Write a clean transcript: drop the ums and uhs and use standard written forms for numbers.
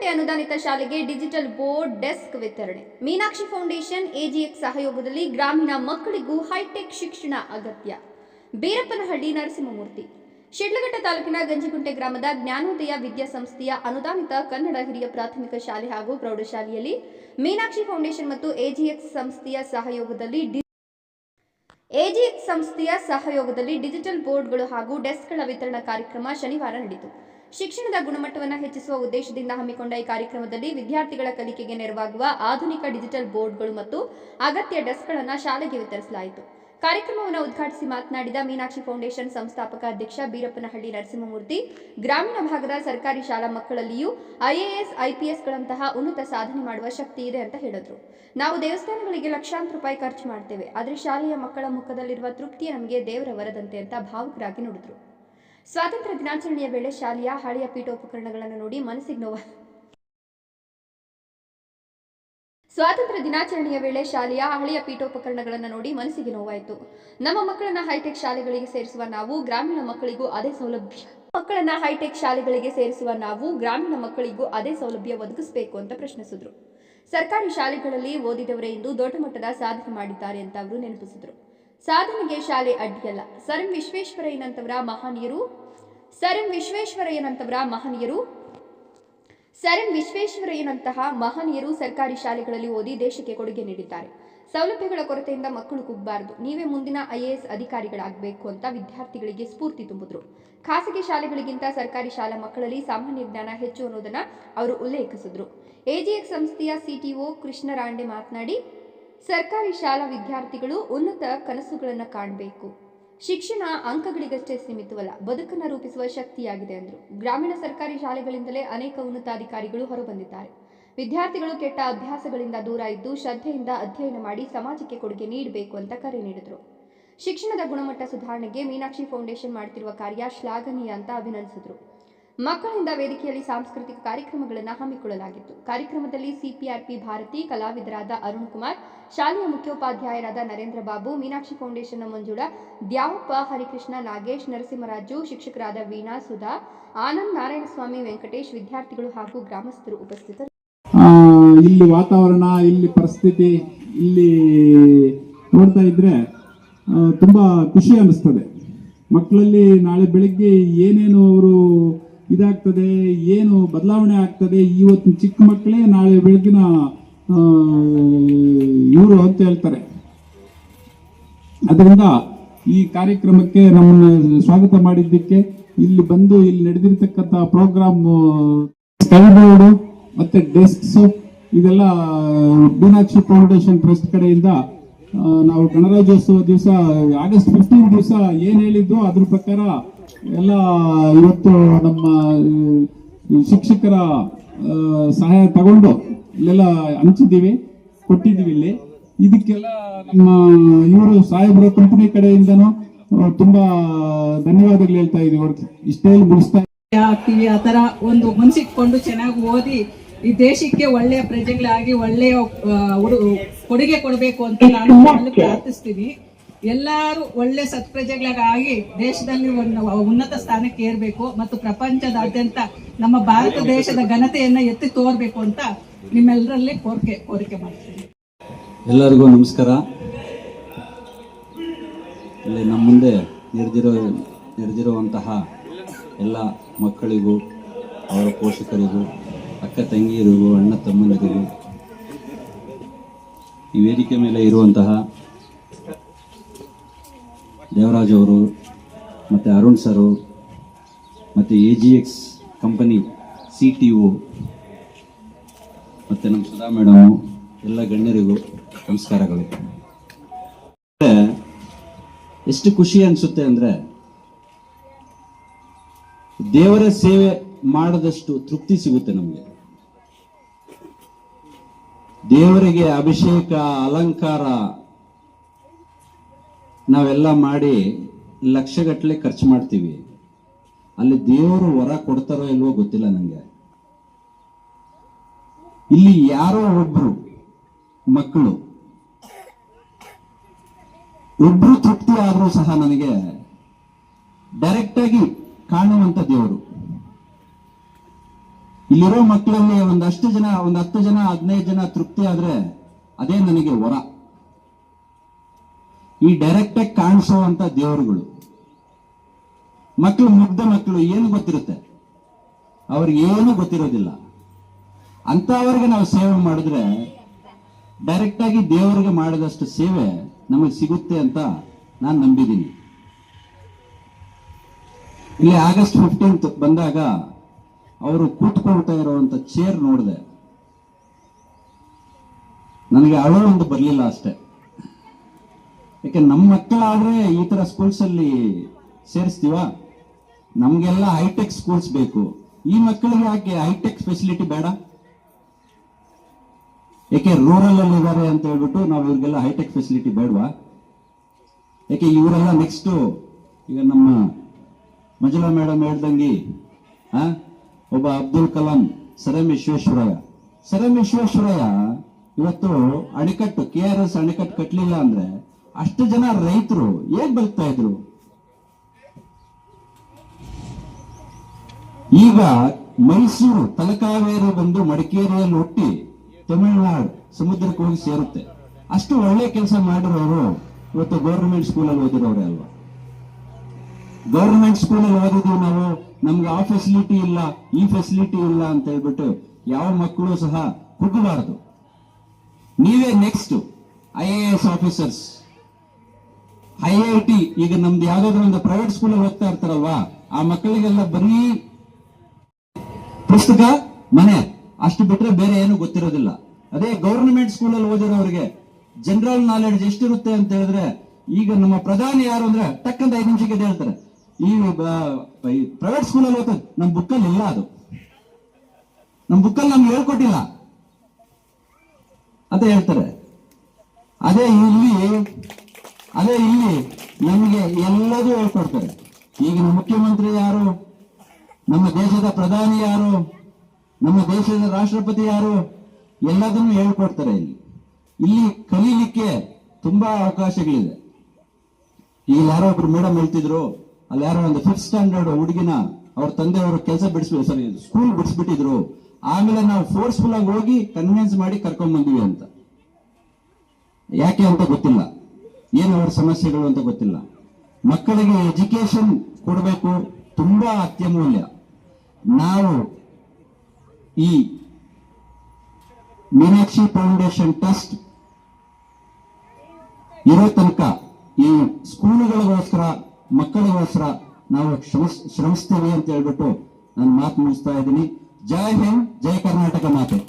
ಗುಣಮಟ್ಟೆ ಅನುದಾನಿತ ಶಾಲೆಗೆ digital board desk ವಿತರಣೆ. ಮೀನಾಕ್ಷಿ ಫೌಂಡೇಶನ್ ಎಜಿಎಕ್ಸ್ ಸಹಯೋಗದಲ್ಲಿ ಗ್ರಾಮೀಣ ಮಕ್ಕಳಿಗೂ ಹೈಟೆಕ್ ಶಿಕ್ಷಣ ಅಗತ್ಯ. ಬೀರಪ್ಪನಹಳ್ಳಿ ನರಸಿಂಹಮೂರ್ತಿ. ಶಿಡ್ಲಘಟ್ಟ ತಾಲೂಕಿನ ಗಂಜಿಗುಂಟೆ ಗ್ರಾಮದ ಜ್ಞಾನೋದಯ ವಿದ್ಯಾಸಂಸ್ಥೆಯ ಅನುದಾನಿತ ಕನ್ನಡ ಹಿರಿಯ ಪ್ರಾಥಮಿಕ ಶಾಲೆ ಹಾಗೂ ಪ್ರೌಢಶಾಲೆಯಲ್ಲಿ ಮೀನಾಕ್ಷಿ ಫೌಂಡೇಶನ್ ಮತ್ತು ಎಜಿಎಕ್ಸ್ ಸಂಸ್ಥೆಯ ಸಹಯೋಗದಲ್ಲಿ ಡಿಜಿಟಲ್ ಬೋರ್ಡ್ಗಳು ಹಾಗೂ ಡೆಸ್ಕ್ಗಳ ವಿತರಣಾ ಕಾರ್ಯಕ್ರಮ ಶನಿವಾರ ನಡೆಯಿತು. ಶಿಕ್ಷಣದ ಗುಣಮಟ್ಟವನ್ನು ಹೆಚ್ಚಿಸುವ ಉದ್ದೇಶದಿಂದ ಹಮ್ಮಿಕೊಂಡ ಈ ಕಾರ್ಯಕ್ರಮದಲ್ಲಿ ವಿದ್ಯಾರ್ಥಿಗಳ ಕಲಿಕೆಗೆ ನೆರವಾಗುವ ಆಧುನಿಕ ಡಿಜಿಟಲ್ ಬೋರ್ಡ್ಗಳು ಮತ್ತು ಅಗತ್ಯ ಡೆಸ್ಕ್ಗಳನ್ನು ಶಾಲೆಗೆ ವಿತರಿಸಲಾಯಿತು. ಕಾರ್ಯಕ್ರಮವನ್ನು ಉದ್ಘಾಟಿಸಿ ಮಾತನಾಡಿದ ಮೀನಾಕ್ಷಿ ಫೌಂಡೇಶನ್ ಸಂಸ್ಥಾಪಕ ಅಧ್ಯಕ್ಷ ಬೀರಪ್ಪನಹಳ್ಳಿ ನರಸಿಂಹಮೂರ್ತಿ, ಗ್ರಾಮೀಣ ಭಾಗದ ಸರ್ಕಾರಿ ಶಾಲಾ ಮಕ್ಕಳಲ್ಲಿಯೂ ಐಎಎಸ್, ಐಪಿಎಸ್ಗಳಂತಹ ಉನ್ನತ ಸಾಧನೆ ಮಾಡುವ ಶಕ್ತಿ ಇದೆ ಅಂತ ಹೇಳಿದ್ರು. ನಾವು ದೇವಸ್ಥಾನಗಳಿಗೆ ಲಕ್ಷಾಂತರ ರೂಪಾಯಿ ಖರ್ಚು ಮಾಡ್ತೇವೆ, ಆದರೆ ಶಾಲೆಯ ಮಕ್ಕಳ ಮುಖದಲ್ಲಿರುವ ತೃಪ್ತಿಯೇ ನಮಗೆ ದೇವರ ವರದಂತೆ ಅಂತ ಭಾವುಕರಾಗಿ ನುಡಿದ್ರು. ಸ್ವಾತಂತ್ರ್ಯ ದಿನಾಚರಣೆಯ ವೇಳೆ ಶಾಲೆಯ ಹಳೆಯ ಪೀಠೋಪಕರಣಗಳನ್ನು ನೋಡಿ ಮನಸ್ಸಿಗೆ ನೋವಾಯಿತು. ನಮ್ಮ ಮಕ್ಕಳನ್ನ ಹೈಟೆಕ್ ಶಾಲೆಗಳಿಗೆ ಸೇರಿಸುವ ನಾವು ಗ್ರಾಮೀಣ ಮಕ್ಕಳಿಗೂ ಅದೇ ಸೌಲಭ್ಯ ಒದಗಿಸಬೇಕು ಅಂತ ಪ್ರಶ್ನಿಸಿದ್ರು. ಸರ್ಕಾರಿ ಶಾಲೆಗಳಲ್ಲಿ ಓದಿದವರೇ ಇಂದು ದೊಡ್ಡ ಮಟ್ಟದ ಸಾಧನೆ ಮಾಡಿದ್ದಾರೆ ಅಂತ ಅವರು ನೆನಪಿಸಿದ್ರು. ಸಾಧನೆಗೆ ಶಾಲೆ ಅಡ್ಡಿಯಲ್ಲ. ಸರ್ ಎಂ ವಿಶ್ವೇಶ್ವರಯ್ಯನಂತಹ ಮಹನೀಯರು ಸರ್ಕಾರಿ ಶಾಲೆಗಳಲ್ಲಿ ಓದಿ ದೇಶಕ್ಕೆ ಕೊಡುಗೆ ನೀಡಿದ್ದಾರೆ. ಸೌಲಭ್ಯಗಳ ಕೊರತೆಯಿಂದ ಮಕ್ಕಳು ಕುಗ್ಗಬಾರದು, ನೀವೇ ಮುಂದಿನ ಐಎಎಸ್ ಅಧಿಕಾರಿಗಳಾಗಬೇಕು ಅಂತ ವಿದ್ಯಾರ್ಥಿಗಳಿಗೆ ಸ್ಫೂರ್ತಿ ತುಂಬಿದ್ರು. ಖಾಸಗಿ ಶಾಲೆಗಳಿಗಿಂತ ಸರ್ಕಾರಿ ಶಾಲಾ ಮಕ್ಕಳಲ್ಲಿ ಸಾಮಾನ್ಯ ಜ್ಞಾನ ಹೆಚ್ಚು ಅನ್ನೋದನ್ನ ಅವರು ಉಲ್ಲೇಖಿಸಿದ್ರು. ಎಜಿಎಕ್ಸ್ ಸಂಸ್ಥೆಯ ಸಿಟಿಒ ಕೃಷ್ಣರಾಂಡೆ ಮಾತನಾಡಿ, ಸರ್ಕಾರಿ ಶಾಲಾ ವಿದ್ಯಾರ್ಥಿಗಳು ಉನ್ನತ ಕನಸುಗಳನ್ನು ಕಾಣಬೇಕು. ಶಿಕ್ಷಣ ಅಂಕಗಳಿಗಷ್ಟೇ ಸೀಮಿತವಲ್ಲ, ಬದುಕನ್ನು ರೂಪಿಸುವ ಶಕ್ತಿಯಾಗಿದೆ ಎಂದರು. ಗ್ರಾಮೀಣ ಸರ್ಕಾರಿ ಶಾಲೆಗಳಿಂದಲೇ ಅನೇಕ ಉನ್ನತಾಧಿಕಾರಿಗಳು ಹೊರಬಂದಿದ್ದಾರೆ. ವಿದ್ಯಾರ್ಥಿಗಳು ಕೆಟ್ಟ ಅಭ್ಯಾಸಗಳಿಂದ ದೂರ ಇದ್ದು ಶ್ರದ್ಧೆಯಿಂದ ಅಧ್ಯಯನ ಮಾಡಿ ಸಮಾಜಕ್ಕೆ ಕೊಡುಗೆ ನೀಡಬೇಕು ಅಂತ ಕರೆ ನೀಡಿದರು. ಶಿಕ್ಷಣದ ಗುಣಮಟ್ಟ ಸುಧಾರಣೆಗೆ ಮೀನಾಕ್ಷಿ ಫೌಂಡೇಶನ್ ಮಾಡುತ್ತಿರುವ ಕಾರ್ಯ ಶ್ಲಾಘನೀಯ ಅಂತ ಅಭಿನಂದಿಸಿದರು. ಮಕ್ಕಳಿಂದ ವೇದಿಕೆಯಲ್ಲಿ ಸಾಂಸ್ಕೃತಿಕ ಕಾರ್ಯಕ್ರಮಗಳನ್ನು ಹಮ್ಮಿಕೊಳ್ಳಲಾಗಿತ್ತು. ಕಾರ್ಯಕ್ರಮದಲ್ಲಿ ಸಿಪಿಆರ್ಪಿ ಭಾರತಿ, ಕಲಾವಿದರಾದ ಅರುಣ್ ಕುಮಾರ್, ಶಾಲೆಯ ಮುಖ್ಯೋಪಾಧ್ಯಾಯರಾದ ನರೇಂದ್ರ ಬಾಬು, ಮೀನಾಕ್ಷಿ ಫೌಂಡೇಶನ್ನ ಮಂಜುಳಾ, ದ್ಯಾವಪ್ಪ, ಹರಿಕೃಷ್ಣ, ನಾಗೇಶ್, ನರಸಿಂಹರಾಜು, ಶಿಕ್ಷಕರಾದ ವೀಣಾ, ಸುಧಾ, ಆನಂದ್, ನಾರಾಯಣಸ್ವಾಮಿ, ವೆಂಕಟೇಶ್, ವಿದ್ಯಾರ್ಥಿಗಳು ಹಾಗೂ ಗ್ರಾಮಸ್ಥರು ಉಪಸ್ಥಿತರು. ಇಲ್ಲಿ ವಾತಾವರಣ, ಇಲ್ಲಿ ಪರಿಸ್ಥಿತಿ, ಇಲ್ಲಿ ನೋಡ್ತಾ ಇದ್ರೆ ತುಂಬಾ ಖುಷಿ ಅನ್ನಿಸ್ತದೆ. ಮಕ್ಕಳಲ್ಲಿ ನಾಳೆ ಬೆಳಿಗ್ಗೆ ಏನೇನು ಅವರು ಇದಾಗ್ತದೆ, ಏನು ಬದಲಾವಣೆ ಆಗ್ತದೆ, ಇವತ್ತು ಚಿಕ್ಕ ಮಕ್ಕಳೇ ನಾಳೆ ಬೆಳಗಿನ ಇವರು ಅಂತ ಹೇಳ್ತಾರೆ. ಅದರಿಂದ ಈ ಕಾರ್ಯಕ್ರಮಕ್ಕೆ ನಮ್ಮನ್ನು ಸ್ವಾಗತ ಮಾಡಿದ್ದಕ್ಕೆ, ಇಲ್ಲಿ ಬಂದು ಇಲ್ಲಿ ನಡೆದಿರ್ತಕ್ಕಂಥ ಪ್ರೋಗ್ರಾಮ್ ಸ್ಕೈ ಬೋರ್ಡು ಮತ್ತೆ ಡೆಸ್ಕ್ಸ್ ಇದೆಲ್ಲ ಮೀನಾಕ್ಷಿ ಫೌಂಡೇಶನ್ ಟ್ರಸ್ಟ್ ಕಡೆಯಿಂದ ನಾವು ಗಣರಾಜ್ಯೋತ್ಸವ ದಿವಸ ಆಗಸ್ಟ್ 15 ದಿವಸ ಏನ್ ಹೇಳಿದ್ದು ಅದ್ರ ಪ್ರಕಾರ ಎಲ್ಲ ಇವತ್ತು ನಮ್ಮ ಶಿಕ್ಷಕರ ಸಹಾಯ ತಗೊಂಡು ಇಲ್ಲೆಲ್ಲ ಹಂಚಿದ್ದೀವಿ, ಕೊಟ್ಟಿದ್ದೀವಿ. ಇಲ್ಲಿ ಇದಕ್ಕೆಲ್ಲ ನಮ್ಮ ಇವರು ಸಾಹೇಬರ ಕಂಪನಿ ಕಡೆಯಿಂದನೂ ತುಂಬಾ ಧನ್ಯವಾದಗಳು ಹೇಳ್ತಾ ಇದೀವಿ. ಅವ್ರಿಗೆ ಇಷ್ಟೇ ಮುಗಿಸ್ತಾ ಆಗ್ತೀವಿ. ಆ ತರ ಒಂದು ಮನ್ಸಿಟ್ಕೊಂಡು ಚೆನ್ನಾಗಿ ಓದಿ ಈ ದೇಶಕ್ಕೆ ಒಳ್ಳೆಯ ಪ್ರಜೆಗಳಾಗಿ ಒಳ್ಳೆಯ ಕೊಡುಗೆ ಕೊಡಬೇಕು ಅಂತ ನಾನು ಪ್ರಾರ್ಥಿಸ್ತೀನಿ. ಎಲ್ಲರೂ ಒಳ್ಳೆ ಸತ್ಪ್ರಜೆಗಳಾಗಿ ದೇಶದಲ್ಲಿ ಒಂದು ಉನ್ನತ ಸ್ಥಾನಕ್ಕೆ ಏರ್ಬೇಕು ಮತ್ತು ಪ್ರಪಂಚದಾದ್ಯಂತ ನಮ್ಮ ಭಾರತ ದೇಶದ ಘನತೆಯನ್ನ ಎತ್ತಿ ತೋರ್ಬೇಕು ಅಂತ ನಿಮ್ಮೆಲ್ಲರಲ್ಲಿ ಕೋರಿಕೆ ಮಾಡ್ತೀನಿ. ಎಲ್ಲರಿಗೂ ನಮಸ್ಕಾರ. ಇಲ್ಲಿ ನಮ್ಮ ಮುಂದೆ ನೆರೆದಿರುವಂತಹ ಎಲ್ಲ ಮಕ್ಕಳಿಗೂ, ಅವರ ಪೋಷಕರಿಗೂ, ಅಕ್ಕ ತಂಗಿಯರಿಗೂ, ಅಣ್ಣ ತಮ್ಮಂದಿರಿಗೂ, ಈ ವೇದಿಕೆ ಮೇಲೆ ಇರುವಂತಹ ದೇವರಾಜ್ ಅವರು ಮತ್ತು ಅರುಣ್ ಸರು ಮತ್ತು ಎಜಿಎಕ್ಸ್ ಕಂಪನಿ ಸಿಟಿಒ ಮತ್ತು ನಮ್ಮ ಸುಧಾ ಮೇಡಮು, ಎಲ್ಲ ಗಣ್ಯರಿಗೂ ನಮಸ್ಕಾರಗಳು. ಎಷ್ಟು ಖುಷಿ ಅನಿಸುತ್ತೆ ಅಂದರೆ, ದೇವರ ಸೇವೆ ಮಾಡದಷ್ಟು ತೃಪ್ತಿ ಸಿಗುತ್ತೆ ನಮಗೆ. ದೇವರಿಗೆ ಅಭಿಷೇಕ, ಅಲಂಕಾರ ನಾವೆಲ್ಲ ಮಾಡಿ ಲಕ್ಷಗಟ್ಟಲೆ ಖರ್ಚು ಮಾಡ್ತೀವಿ. ಅಲ್ಲಿ ದೇವರು ವರ ಕೊಡ್ತಾರೋ ಇಲ್ವೋ ಗೊತ್ತಿಲ್ಲ ನನಗೆ. ಇಲ್ಲಿ ಯಾರೋ ಒಬ್ರು ಮಕ್ಕಳು ಒಬ್ರು ತೃಪ್ತಿ ಆದ್ರೂ ಸಹ ನನಗೆ ಡೈರೆಕ್ಟ್ ಆಗಿ ಕಾಣುವಂತ ದೇವರು. ಇಲ್ಲಿರೋ ಮಕ್ಕಳಲ್ಲಿ ಒಂದಷ್ಟು ಜನ, ಒಂದು 10 ಜನ 15 ಜನ ತೃಪ್ತಿ ಆದ್ರೆ ಅದೇ ನನಗೆ ವರ. ಈ ಡೈರೆಕ್ಟ್ ಆಗಿ ಕಾಣಿಸುವಂತ ದೇವರುಗಳು ಮಕ್ಕಳು, ಮುಗ್ಧ ಮಕ್ಕಳು, ಏನು ಗೊತ್ತಿರುತ್ತೆ ಅವ್ರಿಗೆ? ಏನು ಗೊತ್ತಿರೋದಿಲ್ಲ. ಅಂತವರಿಗೆ ನಾವು ಸೇವೆ ಮಾಡಿದ್ರೆ ಡೈರೆಕ್ಟ್ ಆಗಿ ದೇವರಿಗೆ ಮಾಡಿದಷ್ಟು ಸೇವೆ ನಮಗೆ ಸಿಗುತ್ತೆ ಅಂತ ನಾನು ನಂಬಿದ್ದೀನಿ. ಇಲ್ಲಿ ಆಗಸ್ಟ್ 15th ಬಂದಾಗ ಅವರು ಕೂತ್ಕೊಳ್ತಾ ಇರುವಂತ ಚೇರ್ ನೋಡಿದೆ, ನನಗೆ ಅಳೋ ಒಂದು ಬರಲಿಲ್ಲ ಅಷ್ಟೇ. ಯಾಕೆ ನಮ್ಮ ಮಕ್ಕಳಾದ್ರೆ ಈ ತರ ಸ್ಕೂಲ್ಸ್ ಅಲ್ಲಿ ಸೇರಿಸ್ತೀವ? ನಮ್ಗೆಲ್ಲ ಹೈಟೆಕ್ ಸ್ಕೂಲ್ಸ್ ಬೇಕು. ಈ ಮಕ್ಕಳಿಗೆ ಯಾಕೆ ಹೈಟೆಕ್ ಫೆಸಿಲಿಟಿ ಬೇಡ? ಯಾಕೆ ರೂರಲ್ ಅಲ್ಲಿ ಇದ್ದಾರೆ ಅಂತ ಹೇಳ್ಬಿಟ್ಟು ನಾವು ಇವ್ರಿಗೆಲ್ಲ ಹೈಟೆಕ್ ಫೆಸಿಲಿಟಿ ಬೇಡವಾ? ಯಾಕೆ ಇವರೆಲ್ಲ ನೆಕ್ಸ್ಟ್ ಈಗ ನಮ್ಮ ಮಂಜುಳಾ ಮೇಡಮ್ ಹೇಳ್ದಂಗೆ ಒಬ್ಬ ಅಬ್ದುಲ್ ಕಲಾಂ, ಸರ್ ಎಂ ವಿಶ್ವೇಶ್ವರಯ್ಯ ಇವತ್ತು ಅಣೆಕಟ್ಟು, KRS ಅಣೆಕಟ್ಟು ಕಟ್ಟಲಿಲ್ಲ ಅಂದ್ರೆ ಅಷ್ಟು ಜನ ರೈತರು ಹೇಗ್ ಬದುಕ್ತಾ ಇದ್ರು? ಈಗ ಮೈಸೂರು ತಲಕಾವೇರಿ ಬಂದು ಮಡಿಕೇರಿಯಲ್ಲಿ ಹುಟ್ಟಿ ತಮಿಳುನಾಡು ಸಮುದ್ರಕ್ಕೆ ಹೋಗಿ ಸೇರುತ್ತೆ. ಅಷ್ಟು ಒಳ್ಳೆ ಕೆಲಸ ಮಾಡಿರೋರು ಇವತ್ತು ಗೌರ್ಮೆಂಟ್ ಸ್ಕೂಲಲ್ಲಿ ಓದಿರೋರೆ ಅಲ್ವಾ? ಗೌರ್ಮೆಂಟ್ ಸ್ಕೂಲಲ್ಲಿ ಓದಿದೀವಿ ನಾವು, ನಮ್ಗೆ ಆ ಫೆಸಿಲಿಟಿ ಇಲ್ಲ, ಈ ಫೆಸಿಲಿಟಿ ಇಲ್ಲ ಅಂತ ಹೇಳ್ಬಿಟ್ಟು ಯಾವ ಮಕ್ಕಳು ಸಹ ಕುಗ್ಗಬಾರದು. ನೀವೇ ನೆಕ್ಸ್ಟ್ IAS ಆಫೀಸರ್ಸ್, IIT. ಈಗ ನಮ್ದು ಯಾವ್ದಾದ್ರು ಒಂದು ಪ್ರೈವೇಟ್ ಸ್ಕೂಲಲ್ಲಿ ಓದ್ತಾ ಇರ್ತಾರಲ್ವಾ, ಆ ಮಕ್ಕಳಿಗೆಲ್ಲ ಬರೀ ಪುಸ್ತಕ, ಮನೆ ಅಷ್ಟು ಬಿಟ್ರೆ ಬೇರೆ ಏನು ಗೊತ್ತಿರೋದಿಲ್ಲ. ಅದೇ ಗೌರ್ಮೆಂಟ್ ಸ್ಕೂಲಲ್ಲಿ ಓದಿರೋರಿಗೆ ಜನರಲ್ ನಾಲೆಡ್ಜ್ ಎಷ್ಟಿರುತ್ತೆ ಅಂತ ಹೇಳಿದ್ರೆ, ಈಗ ನಮ್ಮ ಪ್ರಧಾನಿ ಯಾರು ಅಂದ್ರೆ ಟಕ್ಕಂತ 5 ನಿಮಿಷಕ್ಕೆ ಹೇಳ್ತಾರೆ. ಈ ಪ್ರೈವೇಟ್ ಸ್ಕೂಲಲ್ಲಿ ಓದ್ತಾರೆ, ನಮ್ಮ ಬುಕ್ಕಲ್ಲಿ ಇಲ್ಲ, ಅದು ನಮ್ಮ ಬುಕ್ಕಲ್ಲಿ ನಮ್ಗೆ ಹೇಳ್ಕೊಟ್ಟಿಲ್ಲ ಅಂತ ಹೇಳ್ತಾರೆ. ಅದೇ ಇಲ್ಲಿ ನಮಗೆ ಎಲ್ಲದೂ ಹೇಳ್ಕೊಡ್ತಾರೆ. ಈಗಿನ ಮುಖ್ಯಮಂತ್ರಿ ಯಾರು, ನಮ್ಮ ದೇಶದ ಪ್ರಧಾನಿ ಯಾರು, ನಮ್ಮ ದೇಶದ ರಾಷ್ಟ್ರಪತಿ ಯಾರು, ಎಲ್ಲದನ್ನು ಹೇಳ್ಕೊಡ್ತಾರೆ. ಇಲ್ಲಿ ಕಲೀಲಿಕ್ಕೆ ತುಂಬಾ ಅವಕಾಶಗಳಿದೆ. ಈಗ ಯಾರೋ ಒಬ್ರು ಮೇಡಮ್ ಹೇಳ್ತಿದ್ರು, ಅಲ್ಲಿ ಯಾರೋ ಒಂದು 5th ಸ್ಟ್ಯಾಂಡರ್ಡ್ ಹುಡುಗಿನ ಅವ್ರ ತಂದೆಯವರು ಕೆಲಸ ಸ್ಕೂಲ್ ಬಿಡಿಸ್ಬಿಟ್ಟಿದ್ರು. ಆಮೇಲೆ ನಾವು ಫೋರ್ಸ್ಫುಲ್ ಆಗಿ ಹೋಗಿ ಕನ್ವಿನ್ಸ್ ಮಾಡಿ ಕರ್ಕೊಂಡ್ ಬಂದಿವಿ ಅಂತ. ಯಾಕೆ ಅಂತ ಗೊತ್ತಿಲ್ಲ, ಏನು ಅವ್ರ ಸಮಸ್ಯೆಗಳು ಅಂತ ಗೊತ್ತಿಲ್ಲ. ಮಕ್ಕಳಿಗೆ ಎಜುಕೇಶನ್ ಕೊಡಬೇಕು, ತುಂಬಾ ಅತ್ಯಮೂಲ್ಯ. ನಾವು ಈ ಮೀನಾಕ್ಷಿ ಫೌಂಡೇಶನ್ ಟ್ರಸ್ಟ್ ಇರೋ ತನಕ ಈ ಸ್ಕೂಲುಗಳಿಗೋಸ್ಕರ, ಮಕ್ಕಳಿಗೋಸ್ಕರ ನಾವು ಶ್ರಮಿಸ್ತೀವಿ ಅಂತ ಹೇಳ್ಬಿಟ್ಟು ನಾನು ಮಾತು ಮುಗಿಸ್ತಾ ಇದ್ದೀನಿ. ಜೈ ಹಿಂದ್, ಜೈ ಕರ್ನಾಟಕ ಮಾತೆ.